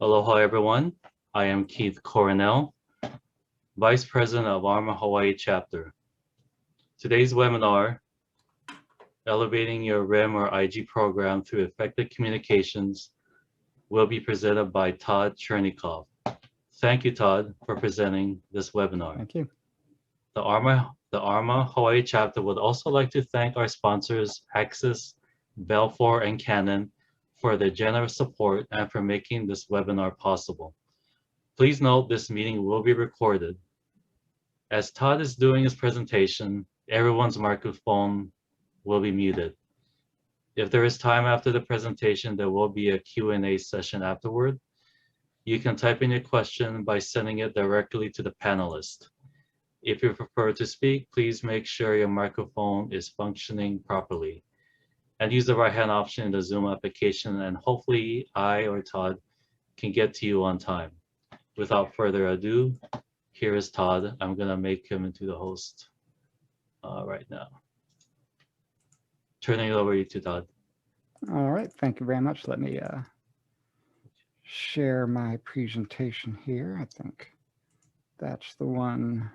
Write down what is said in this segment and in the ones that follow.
Aloha everyone, I am Keith Coronel, Vice President of ARMA Hawaii Chapter. Today's webinar, Elevating Your REM or IG Program Through Effective Communications, will be presented by Tod Chernikoff. Thank you, Tod, for presenting this webinar. Thank you. The ARMA Hawaii Chapter would also like to thank our sponsors, Axis, Belfour, and Canon, for their generous support and for making this webinar possible. Please note this meeting will be recorded. As Tod is doing his presentation, everyone's microphone will be muted. If there is time after the presentation, there will be a Q&A session afterward. You can type in your question by sending it directly to the panelist. If you prefer to speak, please make sure your microphone is functioning properly. And use the right-hand option in the Zoom application, and hopefully I or Tod can get to you on time. Without further ado, here is Tod. I'm gonna make him into the host right now. Turning it over to Tod. All right, thank you very much. Let me share my presentation here. I think that's the one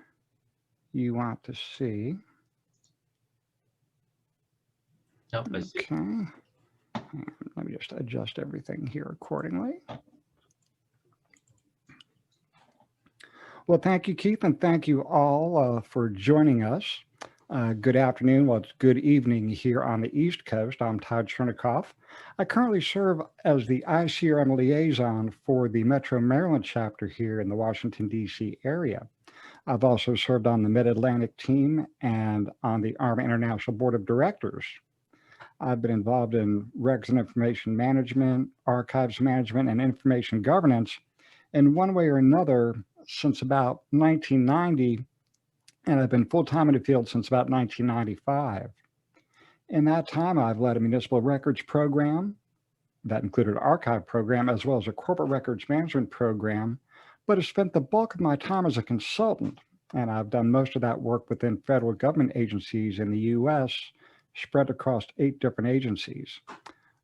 you want to see. Yep, I see. Okay, and let me just adjust everything here accordingly. Well, thank you, Keith, and thank you all for joining us. Good afternoon, well, it's good evening here on the East Coast. I'm Tod Chernikoff. I currently serve as the ICRM liaison for the Metro Maryland chapter here in the Washington, D.C. area. I've also served on the Mid-Atlantic team and on the ARMA International Board of Directors. I've been involved in records and information management, archives management, and information governance in one way or another since about 1990, and I've been full-time in the field since about 1995. In that time, I've led a municipal records program that included an archive program as well as a corporate records management program, but have spent the bulk of my time as a consultant, and I've done most of that work within federal government agencies in the U.S., spread across 8 different agencies.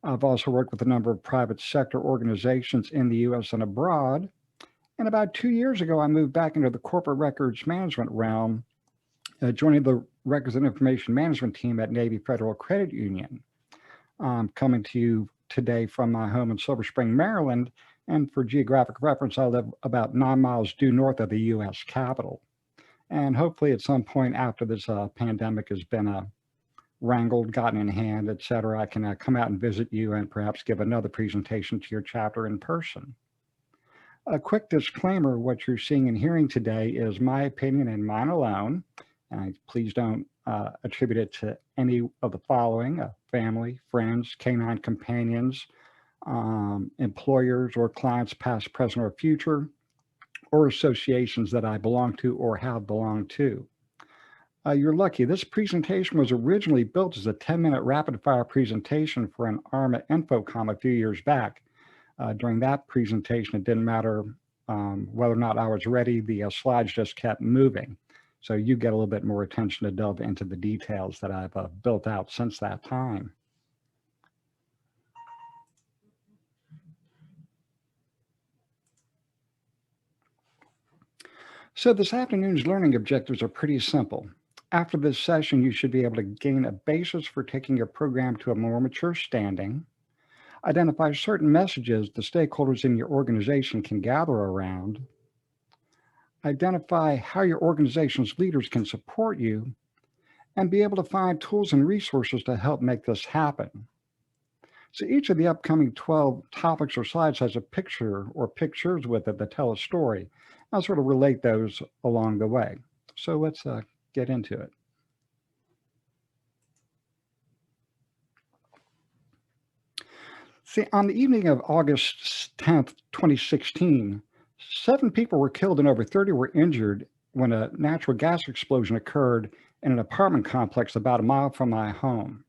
I've also worked with a number of private sector organizations in the U.S. and abroad, and about 2 years ago, I moved back into the corporate records management realm, joining the Records and Information Management team at Navy Federal Credit Union. I'm coming to you today from my home in Silver Spring, Maryland, and for geographic reference, I live about 9 miles due north of the U.S. Capitol. And hopefully at some point after this pandemic has been wrangled, gotten in hand, et cetera, I can come out and visit you and perhaps give another presentation to your chapter in person. A quick disclaimer, what you're seeing and hearing today is my opinion and mine alone. And please don't attribute it to any of the following: family, friends, canine companions, employers or clients, past, present, or future, or associations that I belong to or have belonged to. You're lucky. This presentation was originally built as a 10-minute rapid-fire presentation for an ARMA InfoComm a few years back. During that presentation, it didn't matter whether or not I was ready, the slides just kept moving. So you get a little bit more attention to delve into the details that I've built out since that time. So this afternoon's learning objectives are pretty simple. After this session, you should be able to gain a basis for taking your program to a more mature standing, identify certain messages the stakeholders in your organization can gather around, identify how your organization's leaders can support you, and be able to find tools and resources to help make this happen. So each of the upcoming 12 topics or slides has a picture or pictures with it that tell a story. I'll sort of relate those along the way. So let's get into it. See, on the evening of August 10th, 2016, 7 people were killed and over 30 were injured when a natural gas explosion occurred in an apartment complex about a mile from my home.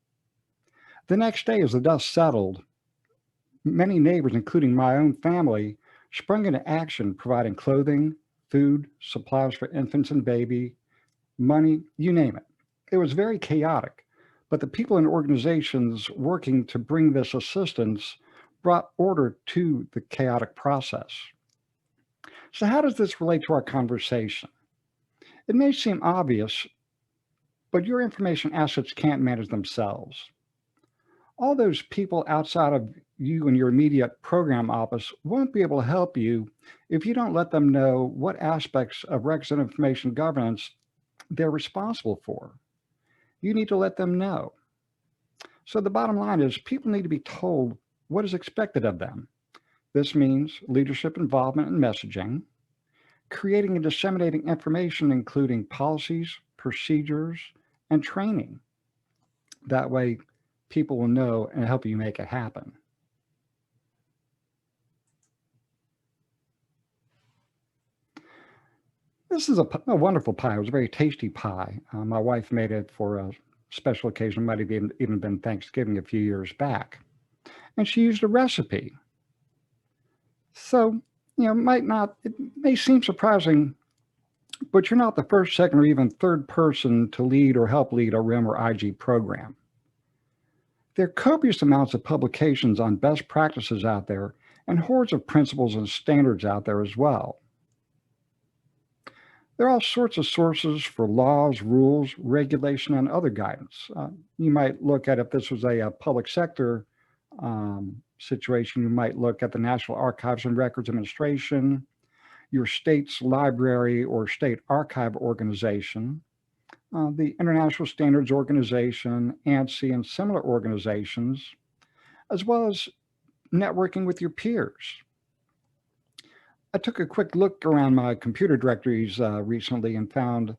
The next day, as the dust settled, many neighbors, including my own family, sprung into action, providing clothing, food, supplies for infants and baby, money, you name it. It was very chaotic, but the people and organizations working to bring this assistance brought order to the chaotic process. So how does this relate to our conversation? It may seem obvious, but your information assets can't manage themselves. All those people outside of you and your immediate program office won't be able to help you if you don't let them know what aspects of records and information governance they're responsible for. You need to let them know. So the bottom line is people need to be told what is expected of them. This means leadership involvement and messaging, creating and disseminating information, including policies, procedures, and training. That way, people will know and help you make it happen. This is a wonderful pie. It was a very tasty pie. My wife made it for a special occasion. It might have even been Thanksgiving a few years back. And she used a recipe. So, it may seem surprising, but you're not the first, second, or even third person to lead or help lead a RIM or IG program. There are copious amounts of publications on best practices out there and hordes of principles and standards out there as well. There are all sorts of sources for laws, rules, regulation, and other guidance. You might look at, if this was a public sector situation, you might look at the National Archives and Records Administration, your state's library or state archive organization, the International Standards Organization, ANSI, and similar organizations, as well as networking with your peers. I took a quick look around my computer directories recently and found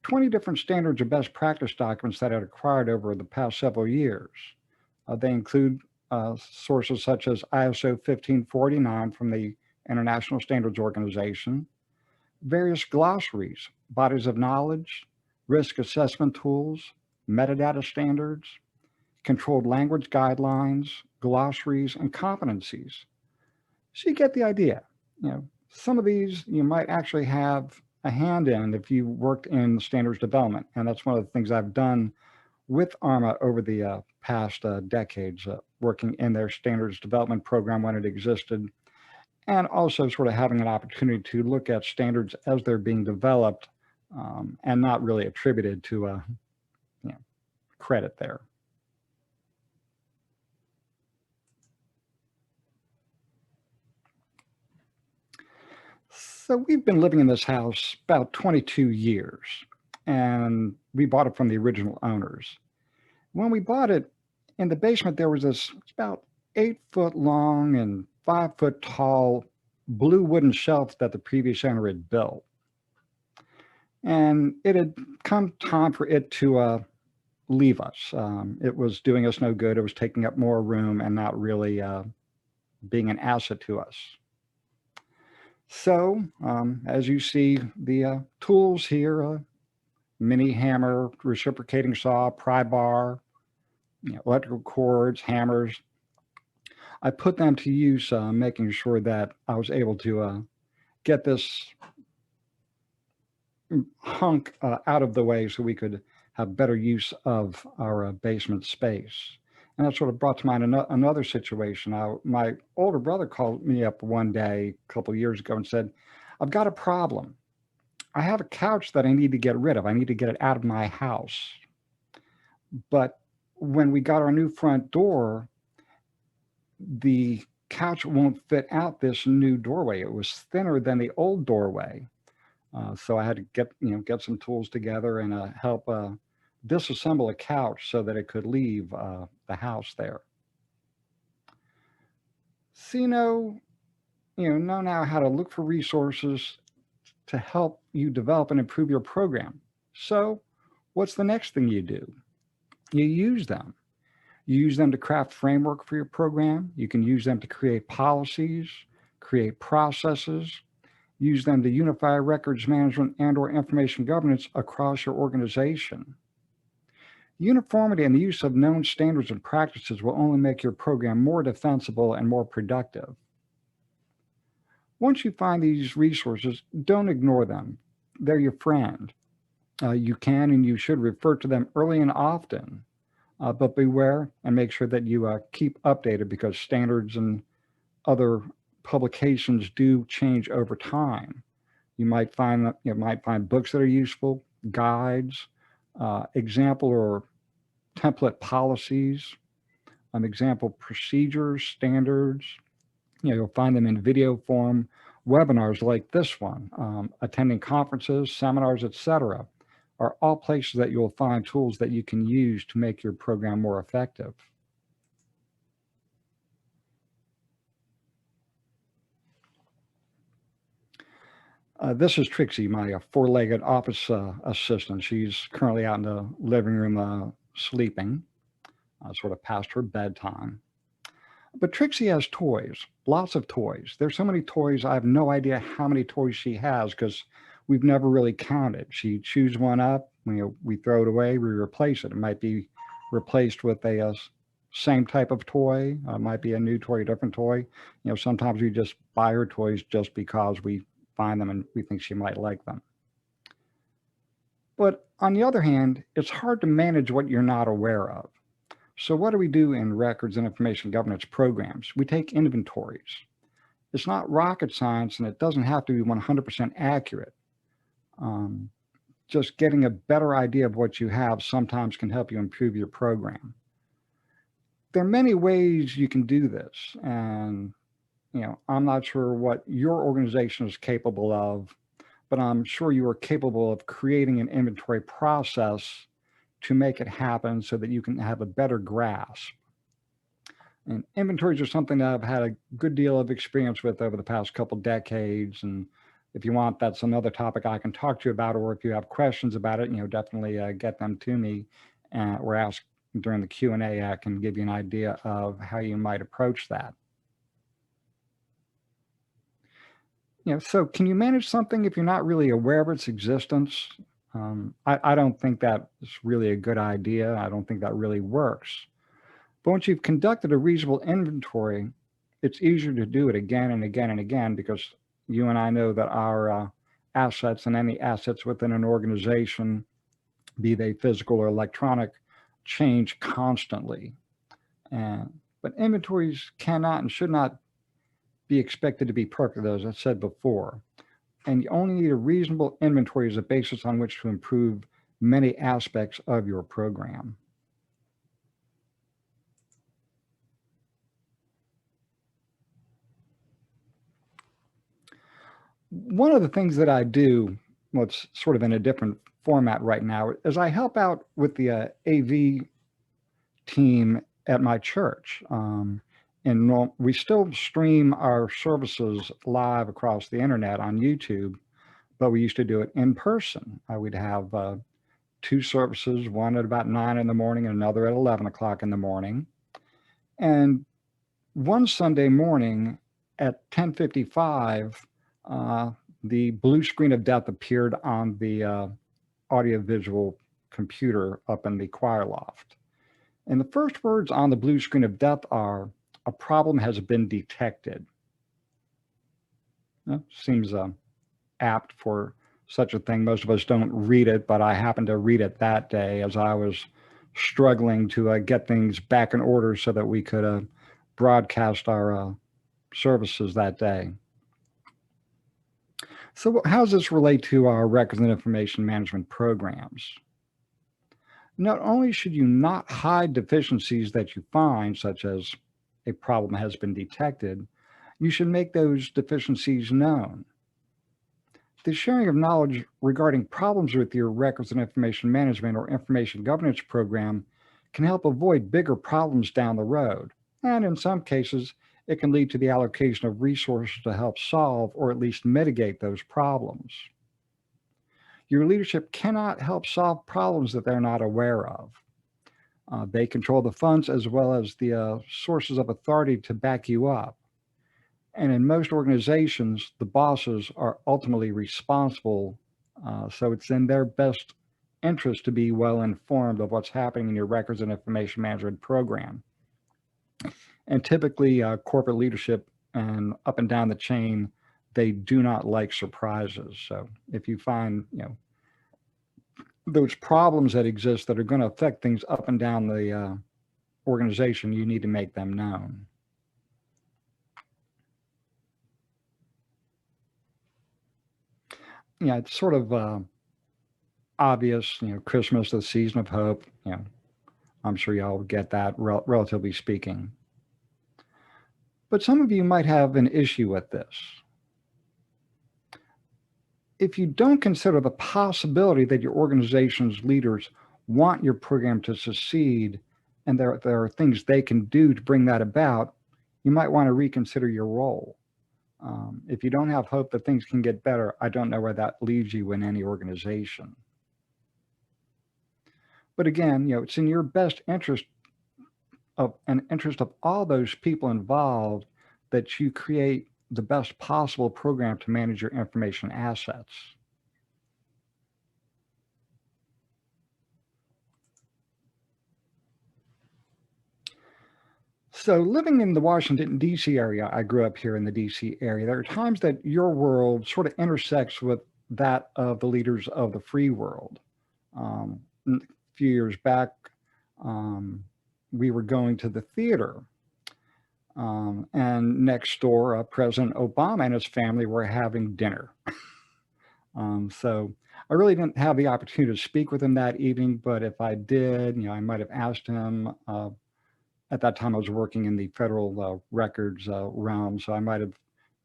20 different standards or best practice documents that I'd acquired over the past several years. They include sources such as ISO 1549 from the International Standards Organization, various glossaries, bodies of knowledge, risk assessment tools, metadata standards, controlled language guidelines, glossaries, and competencies. So you get the idea. Some of these you might actually have a hand in if you worked in standards development. And that's one of the things I've done with ARMA over the past decades, working in their standards development program when it existed, and also sort of having an opportunity to look at standards as they're being developed and not really attributed to credit there. So we've been living in this house about 22 years, and we bought it from the original owners. When we bought it, in the basement, there was this about 8-foot long and 5-foot tall blue wooden shelf that the previous owner had built. And it had come time for it to leave us. It was doing us no good. It was taking up more room and not really being an asset to us. So, as you see, the tools here, mini hammer, reciprocating saw, pry bar, electrical cords, hammers, I put them to use, making sure that I was able to get this hunk out of the way so we could have better use of our basement space. And that sort of brought to mind another situation. My older brother called me up one day a couple of years ago and said, I've got a problem. I have a couch that I need to get rid of. I need to get it out of my house. But when we got our new front door, the couch won't fit out this new doorway. It was thinner than the old doorway. So I had to get some tools together and help disassemble a couch so that it could leave the house there. So you know now how to look for resources to help you develop and improve your program. So what's the next thing you do? You use them. You use them to craft framework for your program. You can use them to create policies, create processes, use them to unify records management and/or information governance across your organization. Uniformity and the use of known standards and practices will only make your program more defensible and more productive. Once you find these resources, don't ignore them. They're your friend. You can and you should refer to them early and often. but beware and make sure that you keep updated, because standards and other publications do change over time. You might find books that are useful, guides, example or template policies, example procedures, standards. You'll find them in video form, webinars like this one, attending conferences, seminars, etc. are all places that you'll find tools that you can use to make your program more effective. This is Trixie, my four-legged office assistant. She's currently out in the living room sleeping, sort of past her bedtime. But Trixie has toys, lots of toys. There's so many toys, I have no idea how many toys she has, because we've never really counted. She chews one up, we throw it away, we replace it. It might be replaced with a same type of toy, might be a new toy, a different toy. Sometimes we just buy her toys just because we find them and we think she might like them. But on the other hand, it's hard to manage what you're not aware of. So what do we do in records and information governance programs? We take inventories. It's not rocket science, and it doesn't have to be 100% accurate. Just getting a better idea of what you have sometimes can help you improve your program. There are many ways you can do this, and I'm not sure what your organization is capable of, but I'm sure you are capable of creating an inventory process to make it happen so that you can have a better grasp. And inventories are something that I've had a good deal of experience with over the past couple decades. And if you want, that's another topic I can talk to you about, or if you have questions about it, definitely get them to me or ask during the Q&A. I can give you an idea of how you might approach that. So can you manage something if you're not really aware of its existence? I don't think that's really a good idea. I don't think that really works. But once you've conducted a reasonable inventory, it's easier to do it again and again and again, because you and I know that our assets and any assets within an organization, be they physical or electronic, change constantly. But inventories cannot and should not be expected to be perfect, as I said before. And you only need a reasonable inventory as a basis on which to improve many aspects of your program. One of the things that I do, well, it's sort of in a different format right now, is I help out with the AV team at my church. And we still stream our services live across the internet on YouTube, but we used to do it in person. We'd have two services, one at about 9 in the morning and another at 11 o'clock in the morning. And one Sunday morning at 10:55, the blue screen of death appeared on the audiovisual computer up in the choir loft. And the first words on the blue screen of death are, "A problem has been detected." Seems apt for such a thing. Most of us don't read it, but I happened to read it that day as I was struggling to get things back in order so that we could broadcast our services that day. So how does this relate to our records and information management programs? Not only should you not hide deficiencies that you find, such as a problem has been detected, you should make those deficiencies known. The sharing of knowledge regarding problems with your records and information management or information governance program can help avoid bigger problems down the road. And in some cases, it can lead to the allocation of resources to help solve or at least mitigate those problems. Your leadership cannot help solve problems that they're not aware of. They control the funds as well as the sources of authority to back you up. And in most organizations, the bosses are ultimately responsible, so it's in their best interest to be well informed of what's happening in your records and information management program. And typically, corporate leadership and up and down the chain, they do not like surprises. So if you find, those problems that exist that are going to affect things up and down the organization, you need to make them known. Yeah, it's sort of obvious, Christmas, the season of hope, I'm sure y'all get that, relatively speaking. But some of you might have an issue with this. If you don't consider the possibility that your organization's leaders want your program to succeed, and there are things they can do to bring that about, you might want to reconsider your role. If you don't have hope that things can get better, I don't know where that leaves you in any organization. But again, it's in your best interest and interest of all those people involved that you create the best possible program to manage your information assets. So living in the Washington, D.C. area, I grew up here in the D.C. area, there are times that your world sort of intersects with that of the leaders of the free world. A few years back, we were going to the theater, and next door, President Obama and his family were having dinner. So I really didn't have the opportunity to speak with him that evening, but if I did, I might have asked him. At that time, I was working in the federal records realm, so I might have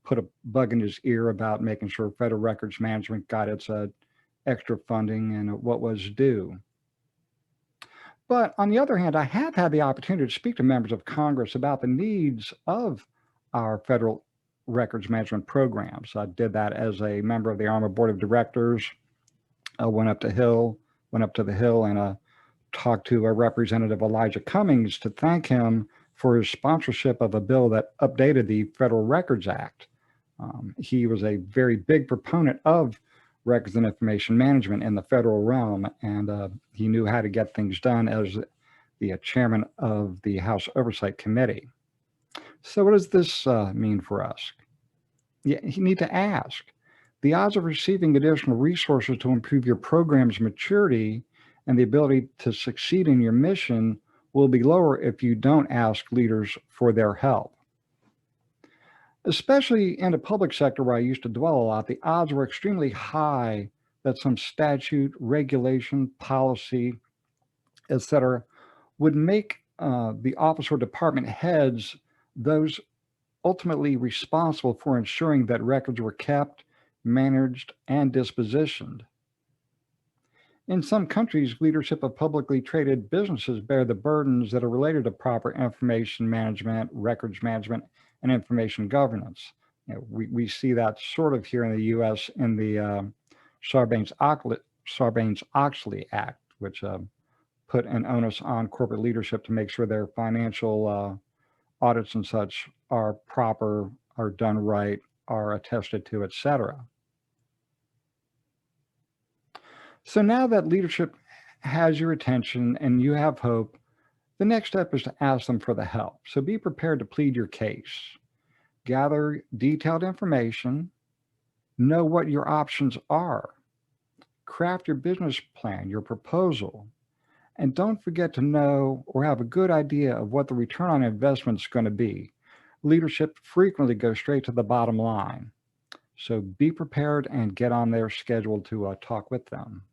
put a bug in his ear about making sure federal records management got its extra funding and what was due. But on the other hand, I have had the opportunity to speak to members of Congress about the needs of our federal records management programs. I did that as a member of the ARMA Board of Directors. I went up to the Hill and talked to a Representative Elijah Cummings to thank him for his sponsorship of a bill that updated the Federal Records Act. He was a very big proponent of records and information management in the federal realm, and he knew how to get things done as the chairman of the House Oversight Committee. So what does this mean for us? You need to ask. The odds of receiving additional resources to improve your program's maturity and the ability to succeed in your mission will be lower if you don't ask leaders for their help. Especially in the public sector where I used to dwell a lot, the odds were extremely high that some statute, regulation, policy, etc., would make the office or department heads those ultimately responsible for ensuring that records were kept, managed, and dispositioned. In some countries, leadership of publicly traded businesses bear the burdens that are related to proper information management, records management, and information governance. We see that sort of here in the U.S. in the Sarbanes-Oxley Act, which put an onus on corporate leadership to make sure their financial audits and such are proper, are done right, are attested to, etc. So now that leadership has your attention and you have hope, the next step is to ask them for the help. So be prepared to plead your case. Gather detailed information. Know what your options are. Craft your business plan, your proposal. And don't forget to know or have a good idea of what the return on investment is going to be. Leadership frequently goes straight to the bottom line. So be prepared and get on their schedule to talk with them.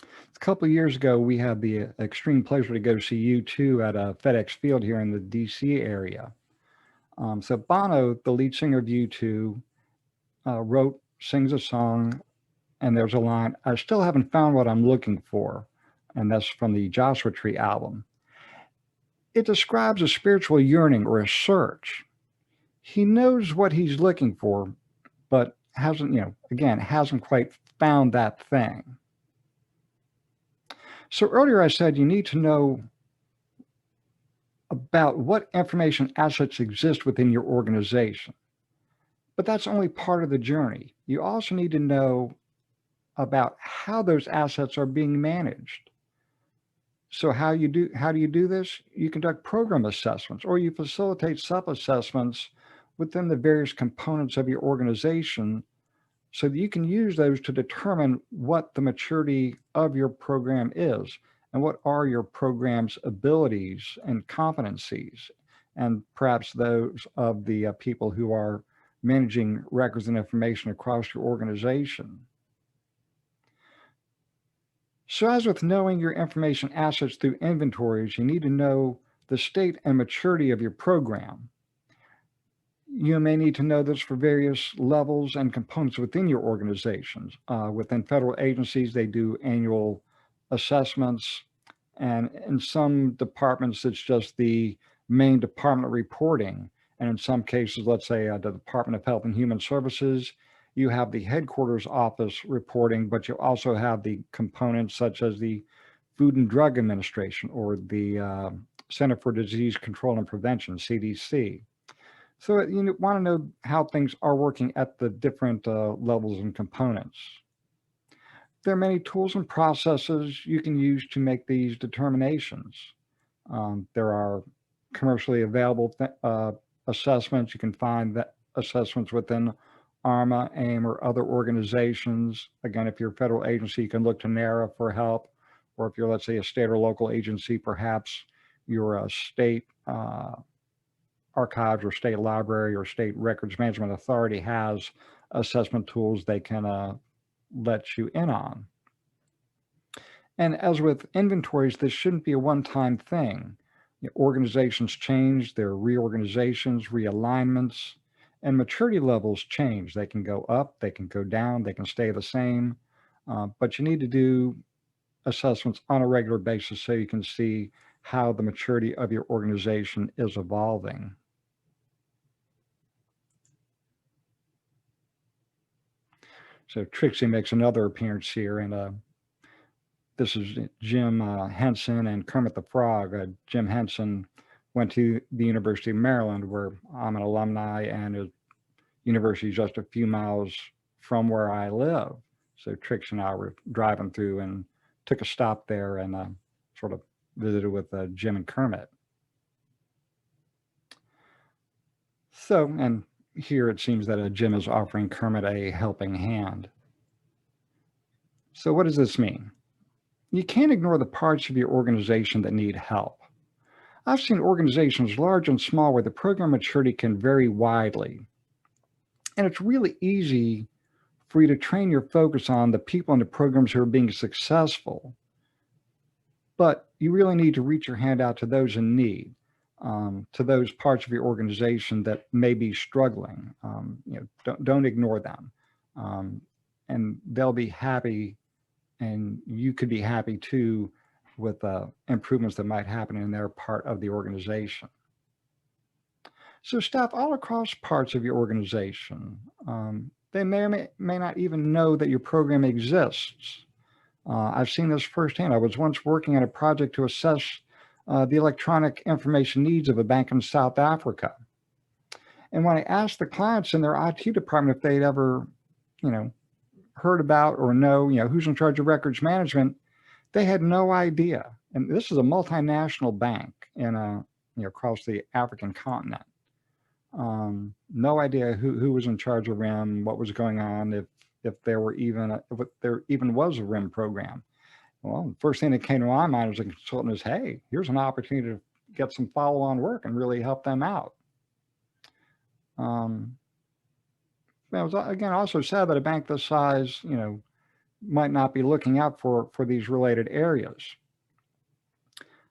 A couple of years ago, we had the extreme pleasure to go see U2 at FedEx Field here in the DC area. So Bono, the lead singer of U2, sings a song, and there's a line, "I still haven't found what I'm looking for," and that's from the Joshua Tree album. It describes a spiritual yearning or a search. He knows what he's looking for, but hasn't quite found that thing. So earlier I said you need to know about what information assets exist within your organization. But that's only part of the journey. You also need to know about how those assets are being managed. So how do you do this? You conduct program assessments, or you facilitate self-assessments within the various components of your organization so that you can use those to determine what the maturity of your program is and what are your program's abilities and competencies, and perhaps those of the people who are managing records and information across your organization. So as with knowing your information assets through inventories, you need to know the state and maturity of your program. You may need to know this for various levels and components within your organizations. Within federal agencies, they do annual assessments, and in some departments, it's just the main department reporting. And in some cases, let's say the Department of Health and Human Services, you have the headquarters office reporting, but you also have the components such as the Food and Drug Administration or the Center for Disease Control and Prevention, CDC. So you want to know how things are working at the different levels and components. There are many tools and processes you can use to make these determinations. There are commercially available assessments. You can find that assessments within ARMA, AIM, or other organizations. Again, if you're a federal agency, you can look to NARA for help. Or if you're, let's say, a state or local agency, perhaps you're a state archives or state library or state records management authority has assessment tools they can let you in on. And as with inventories, this shouldn't be a one-time thing. Organizations change, there are reorganizations, realignments, and maturity levels change. They can go up, they can go down, they can stay the same, but you need to do assessments on a regular basis so you can see how the maturity of your organization is evolving. So Trixie makes another appearance here, and this is Jim Henson and Kermit the Frog. Jim Henson went to the University of Maryland, where I'm an alumni, and his university is just a few miles from where I live. So Trixie and I were driving through and took a stop there and sort of visited with Jim and Kermit. So, and here it seems that Jim is offering Kermit a helping hand. So what does this mean? You can't ignore the parts of your organization that need help. I've seen organizations large and small where the program maturity can vary widely. And it's really easy for you to train your focus on the people in the programs who are being successful. But you really need to reach your hand out to those in need, to those parts of your organization that may be struggling. Don't ignore them. And they'll be happy, and you could be happy too with improvements that might happen in their part of the organization. So staff all across parts of your organization, they may or may not even know that your program exists. I've seen this firsthand. I was once working on a project to assess the electronic information needs of a bank in South Africa. And when I asked the clients in their IT department if they'd ever, heard about or know, who's in charge of records management, they had no idea. And this is a multinational bank in across the African continent. No idea who was in charge of RIM, what was going on, if there even was a RIM program. Well, the first thing that came to my mind as a consultant is, hey, here's an opportunity to get some follow-on work and really help them out. It was, again, also sad that a bank this size, might not be looking out for these related areas.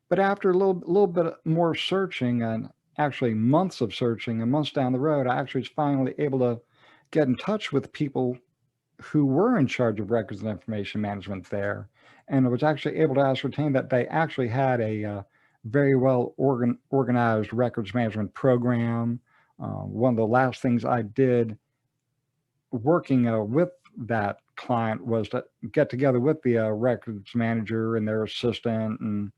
But after a little bit more searching, and actually months of searching and months down the road, I actually was finally able to get in touch with people who were in charge of records and information management there. And I was actually able to ascertain that they actually had a very well organized records management program. One of the last things I did working with that client was to get together with the records manager and their assistant and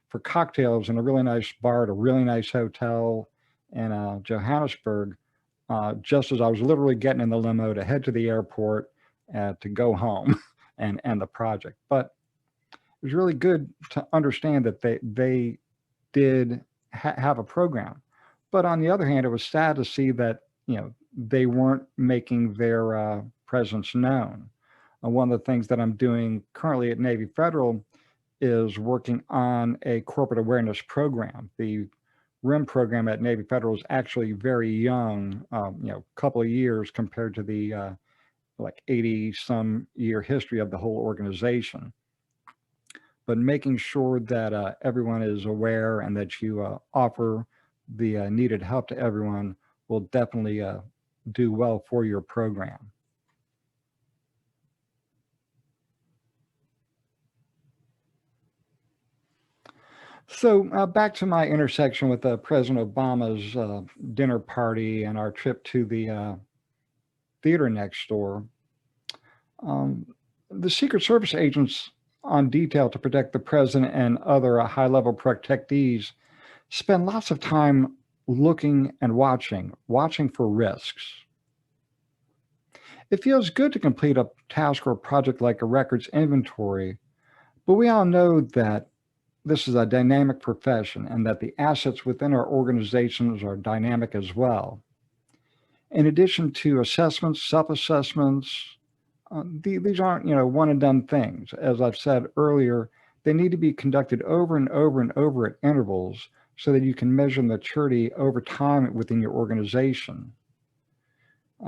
for cocktails in a really nice bar at a really nice hotel in Johannesburg, just as I was literally getting in the limo to head to the airport to go home and end the project. But it was really good to understand that they did have a program. But on the other hand, it was sad to see that they weren't making their presence known. One of the things that I'm doing currently at Navy Federal is working on a corporate awareness program. The RIM program at Navy Federal is actually very young, couple of years compared to the like 80 some year history of the whole organization. But making sure that everyone is aware and that you offer the needed help to everyone will definitely do well for your program. So back to my intersection with President Obama's dinner party and our trip to the theater next door. The Secret Service agents on detail to protect the president and other high-level protectees spend lots of time looking and watching for risks. It feels good to complete a task or a project like a records inventory, but we all know that this is a dynamic profession and that the assets within our organizations are dynamic as well. In addition to assessments, self-assessments, these aren't, one and done things. As I've said earlier, they need to be conducted over and over and over at intervals so that you can measure maturity over time within your organization.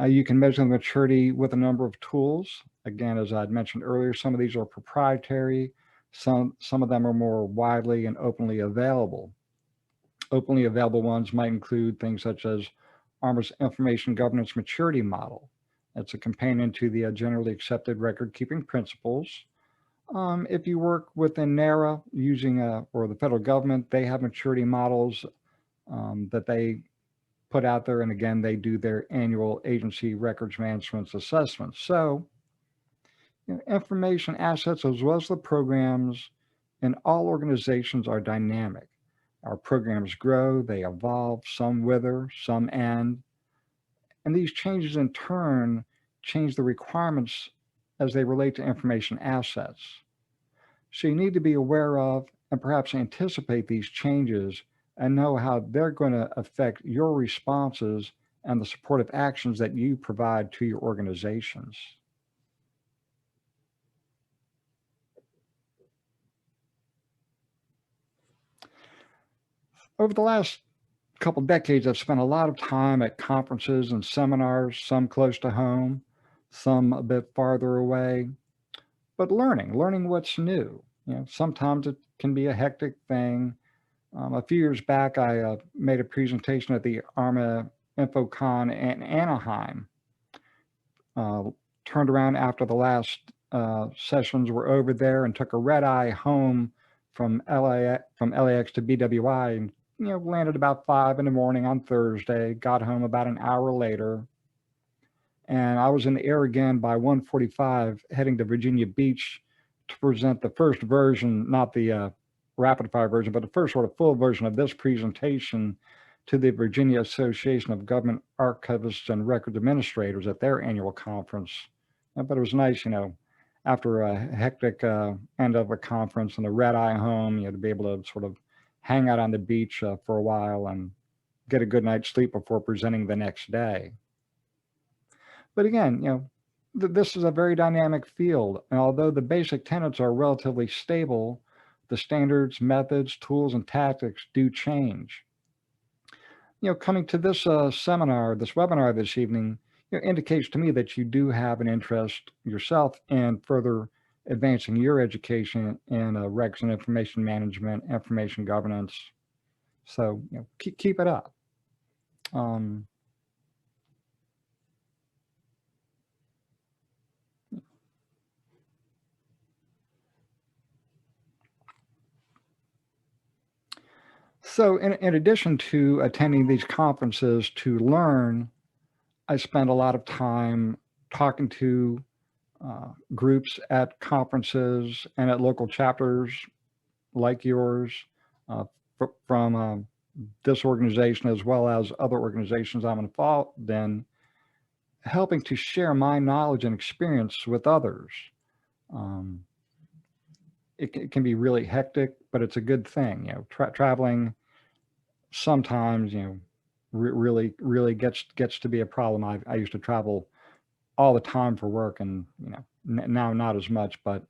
You can measure the maturity with a number of tools. Again, as I'd mentioned earlier, some of these are proprietary. Some of them are more widely and openly available. Openly available ones might include things such as ARMA's Information Governance Maturity Model. That's a companion to the generally accepted record-keeping principles. If you work within NARA using, or the federal government, they have maturity models that they put out there. And again, they do their annual agency records management assessments. So information assets as well as the programs in all organizations are dynamic. Our programs grow, they evolve, some wither, some end. And these changes in turn change the requirements as they relate to information assets. So you need to be aware of and perhaps anticipate these changes and know how they're going to affect your responses and the supportive actions that you provide to your organizations. Over the last couple decades, I've spent a lot of time at conferences and seminars, some close to home, some a bit farther away, but learning what's new. Sometimes it can be a hectic thing. A few years back, I made a presentation at the ARMA InfoCon in Anaheim. Turned around after the last sessions were over there and took a red eye home from LAX to BWI, and landed about 5 in the morning on Thursday. Got home about an hour later, and I was in the air again by 1:45, heading to Virginia Beach to present the first version, not the rapid fire version, but the first sort of full version of this presentation to the Virginia Association of Government Archivists and Records Administrators at their annual conference. But it was nice, after a hectic end of a conference and a red eye home, to be able to sort of hang out on the beach for a while and get a good night's sleep before presenting the next day. But again, this is a very dynamic field. And although the basic tenets are relatively stable, the standards, methods, tools, and tactics do change. Coming to this webinar this evening, indicates to me that you do have an interest yourself in further advancing your education in records and information management, information governance. So keep it up. So in addition to attending these conferences to learn, I spend a lot of time talking to groups at conferences and at local chapters like yours from this organization as well as other organizations I'm involved in, helping to share my knowledge and experience with others. It can be really hectic, but it's a good thing. Traveling sometimes, really gets to be a problem. I used to travel all the time for work, and now not as much. But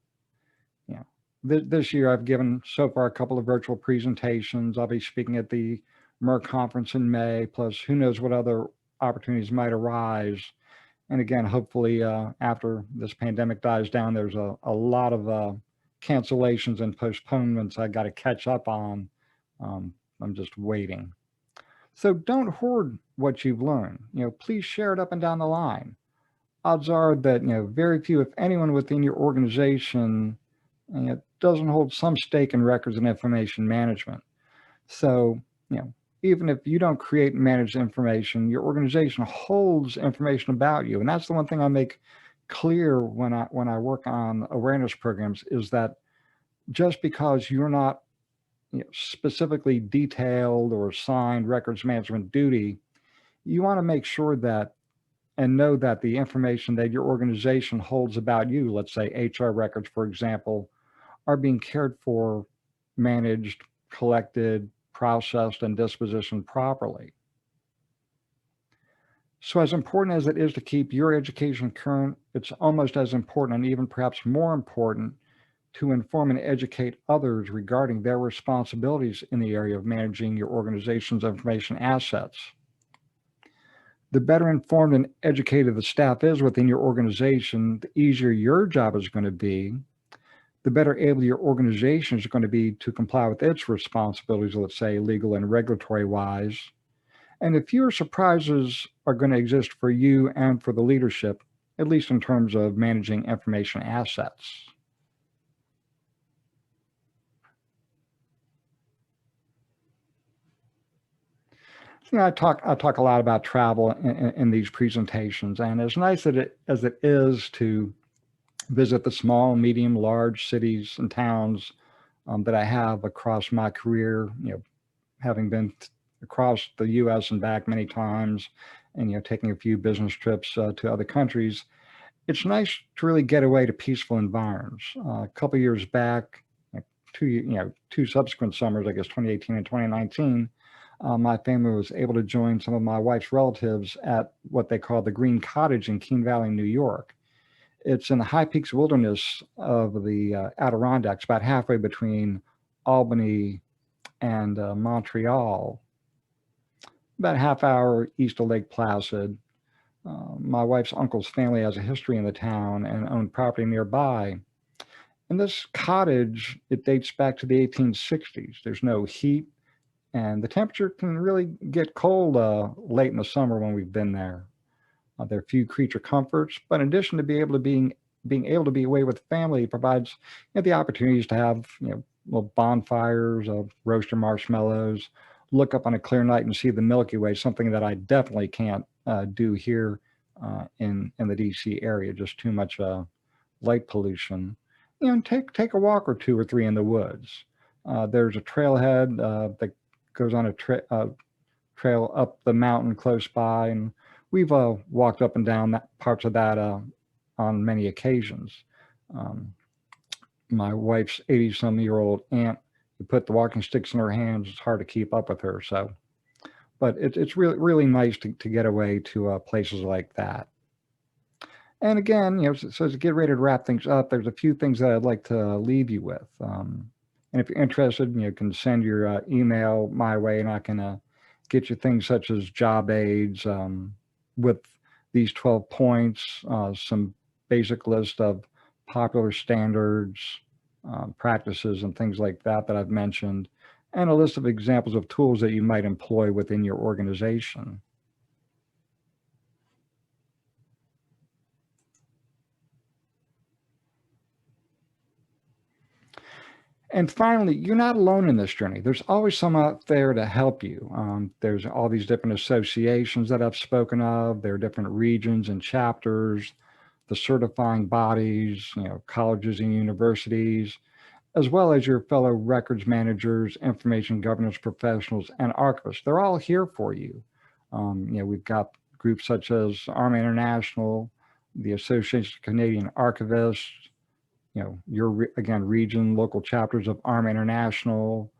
you know, this year I've given so far a couple of virtual presentations. I'll be speaking at the Merck conference in May. Plus, who knows what other opportunities might arise. And again, hopefully, after this pandemic dies down, there's a lot of cancellations and postponements I got to catch up on. I'm just waiting. So don't hoard what you've learned. Please share it up and down the line. Odds are that very few, if anyone, within your organization doesn't hold some stake in records and information management. So even if you don't create and manage information, your organization holds information about you. And that's the one thing I make clear when I work on awareness programs, is that just because you're not specifically detailed or assigned records management duty, you want to make sure that and know that the information that your organization holds about you, let's say HR records, for example, are being cared for, managed, collected, processed, and dispositioned properly. So as important as it is to keep your education current, it's almost as important, and even perhaps more important, to inform and educate others regarding their responsibilities in the area of managing your organization's information assets. The better informed and educated the staff is within your organization, the easier your job is going to be, the better able your organization is going to be to comply with its responsibilities, let's say legal and regulatory wise. And the fewer surprises are going to exist for you and for the leadership, at least in terms of managing information assets. I talk a lot about travel in these presentations, and as nice as it is to visit the small, medium, large cities and towns that I have across my career, having been across the U.S. and back many times, and taking a few business trips to other countries, it's nice to really get away to peaceful environs. A couple years back, two subsequent summers, I guess 2018 and 2019. My family was able to join some of my wife's relatives at what they call the Green Cottage in Keene Valley, New York. It's in the high peaks wilderness of the Adirondacks, about halfway between Albany and Montreal, about a half hour east of Lake Placid. My wife's uncle's family has a history in the town and owned property nearby. And this cottage, it dates back to the 1860s. There's no heat, and the temperature can really get cold late in the summer when we've been there. There are few creature comforts, but in addition to being able to be away with family, provides the opportunities to have little bonfires, roast your marshmallows, look up on a clear night and see the Milky Way, something that I definitely can't do here in the DC area. Just too much light pollution. And take a walk or two or three in the woods. There's a trailhead that goes on a trail up the mountain close by, and we've walked up and down parts of that on many occasions. My wife's 80-some-year-old aunt, who put the walking sticks in her hands, it's hard to keep up with her. So, but it's really nice to get away to places like that. And again, so to get ready to wrap things up, there's a few things that I'd like to leave you with. And if you're interested, you can send your email my way, and I can get you things such as job aids with these 12 points, some basic list of popular standards, practices, and things like that I've mentioned, and a list of examples of tools that you might employ within your organization. And finally, you're not alone in this journey. There's always someone out there to help you. There's all these different associations that I've spoken of. There are different regions and chapters, the certifying bodies, colleges and universities, as well as your fellow records managers, information governance professionals, and archivists. They're all here for you. We've got groups such as ARMA International, the Association of Canadian Archivists, your, again, region, local chapters of ARMA International,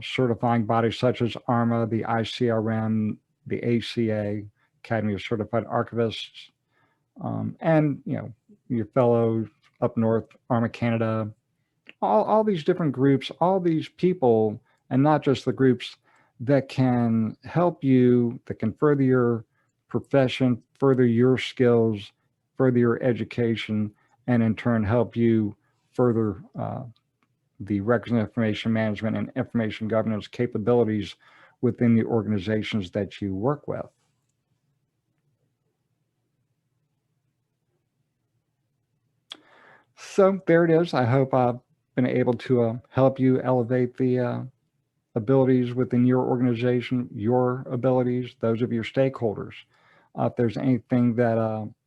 certifying bodies such as ARMA, the ICRM the ACA, Academy of Certified Archivists, and your fellows up north, ARMA Canada, all these different groups, all these people, and not just the groups that can help you, that can further your profession, further your skills, further your education, and in turn help you further the records and information management and information governance capabilities within the organizations that you work with. So there it is. I hope I've been able to help you elevate the abilities within your organization, your abilities, those of your stakeholders. If there's anything that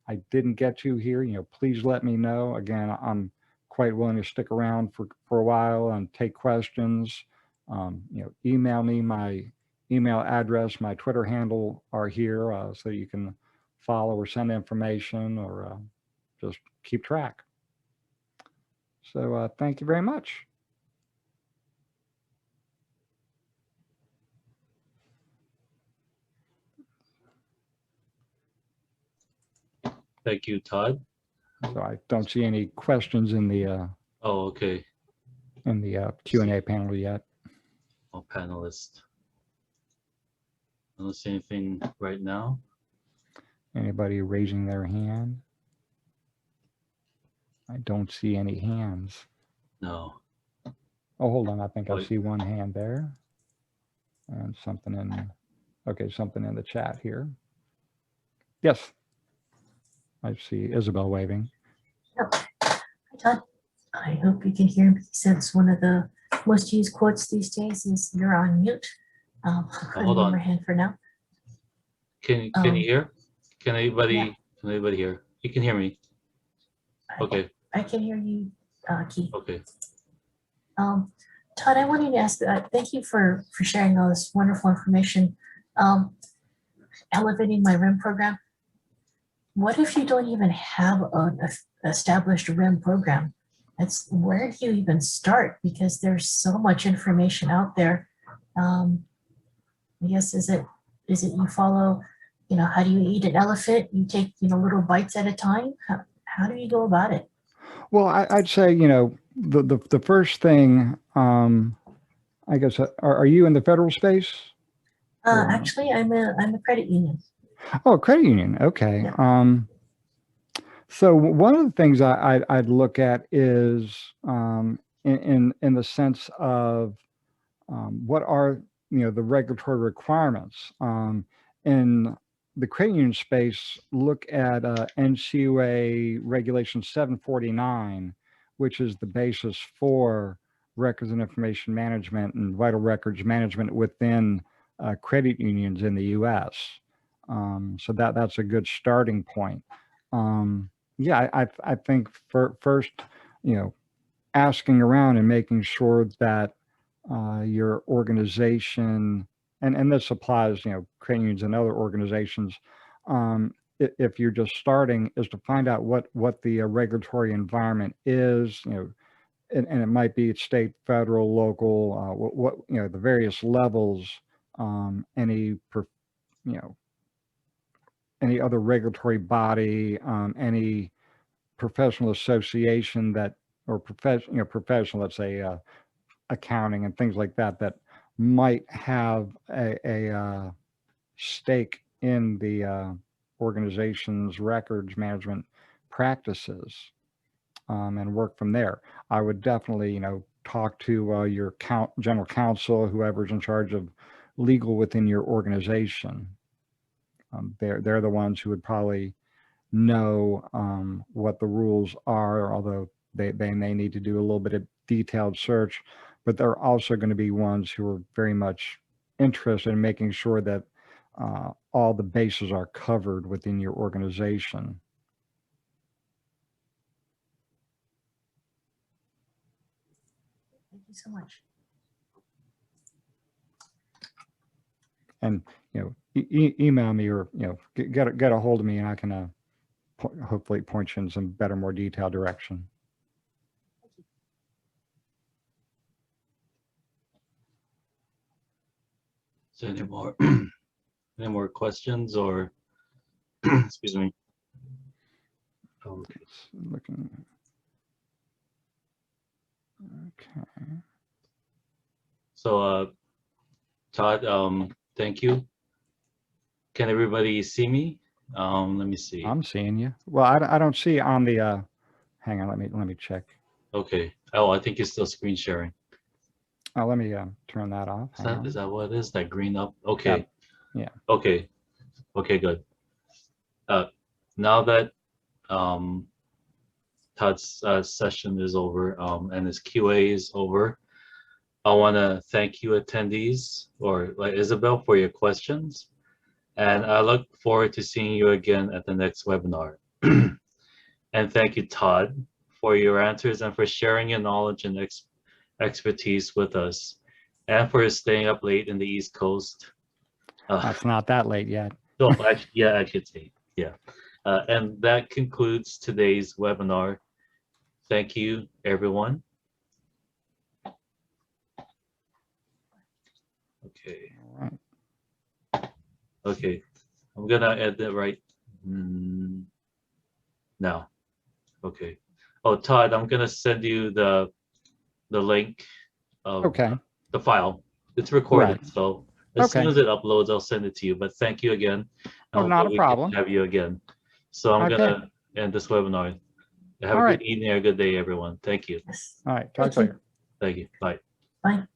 I didn't get to here, please let me know. Again, I'm quite willing to stick around for a while and take questions. Email me. My email address, my Twitter handle are here, so you can follow or send information or just keep track. So thank you very much. Thank you, Todd. So I don't see any questions in the Oh, okay. in the Q&A panel yet. Oh, panelist. I don't see anything right now. Anybody raising their hand? I don't see any hands. No. Oh, hold on. I think I Wait. see one hand there. And something in, okay, something in the chat here. Yes. I see Isabel waving. Oh. Hi, Todd. I hope you can hear me, since one of the most used quotes these days is "you're on mute." Hold on. My hand for now. Can you hear? Can anybody Yeah. Can anybody hear? You can hear me. Okay. I can hear you, Keith. Okay. Todd, I wanted to ask, thank you for sharing all this wonderful information. Elevating my RIM program. What if you don't even have an established RIM program? Where do you even start? Because there's so much information out there. I guess, is it you follow, how do you eat an elephant? You take, little bites at a time. How do you go about it? Well, I'd say, the first thing, I guess, are you in the federal space? Actually, I'm a credit union. Oh, credit union. Okay. Yeah. So one of the things I'd look at is in the sense of what are the regulatory requirements in the credit union space. Look at NCUA Regulation 749, which is the basis for records and information management and vital records management within credit unions in the U.S. So that's a good starting point. Yeah, I think first, asking around and making sure that your organization, and this applies, credit unions and other organizations, if you're just starting, is to find out what the regulatory environment is, and it might be state, federal, local, what the various levels, any any other regulatory body, any professional association that, or professional, let's say, accounting and things like that, that might have a stake in the organization's records management practices, and work from there. I would definitely, talk to your general counsel, whoever's in charge of legal within your organization. They're the ones who would probably know what the rules are, although they may need to do a little bit of detailed search, but they're also going to be ones who are very much interested in making sure that all the bases are covered within your organization. Thank you so much. And email me, or get a hold of me, and I can hopefully point you in some better, more detailed direction. Is there any more Any more questions or, excuse me? Okay. Looking. Okay. So, Todd, thank you. Can everybody see me? Let me see. I'm seeing you. Well, I don't see on the, hang on, let me check. Okay. Oh, I think you're still screen sharing. Oh, let me turn that off. Is that what it is? That green up? Okay. Yeah. Okay. Okay, good. Now that Todd's session is over and his QA is over, I want to thank you attendees or like Isabel for your questions. And I look forward to seeing you again at the next webinar. And thank you, Todd, for your answers and for sharing your knowledge and expertise with us, and for staying up late in the East Coast. It's not that late yet. So actually, yeah, I should say, yeah. And that concludes today's webinar. Thank you, everyone. Okay. All right. Okay, I'm gonna add that right now. Okay. Oh, Todd, I'm gonna send you the link of Okay. the file. It's recorded, Right. so as soon Okay. as it uploads, I'll send it to you. But thank you again. Oh, And not a we problem. can have you again. So I'm Okay. gonna end this webinar. Have All a right. good evening or good day, everyone. Thank you. Yes. All right. Talk Thank you. later. Thank you. Bye. Bye.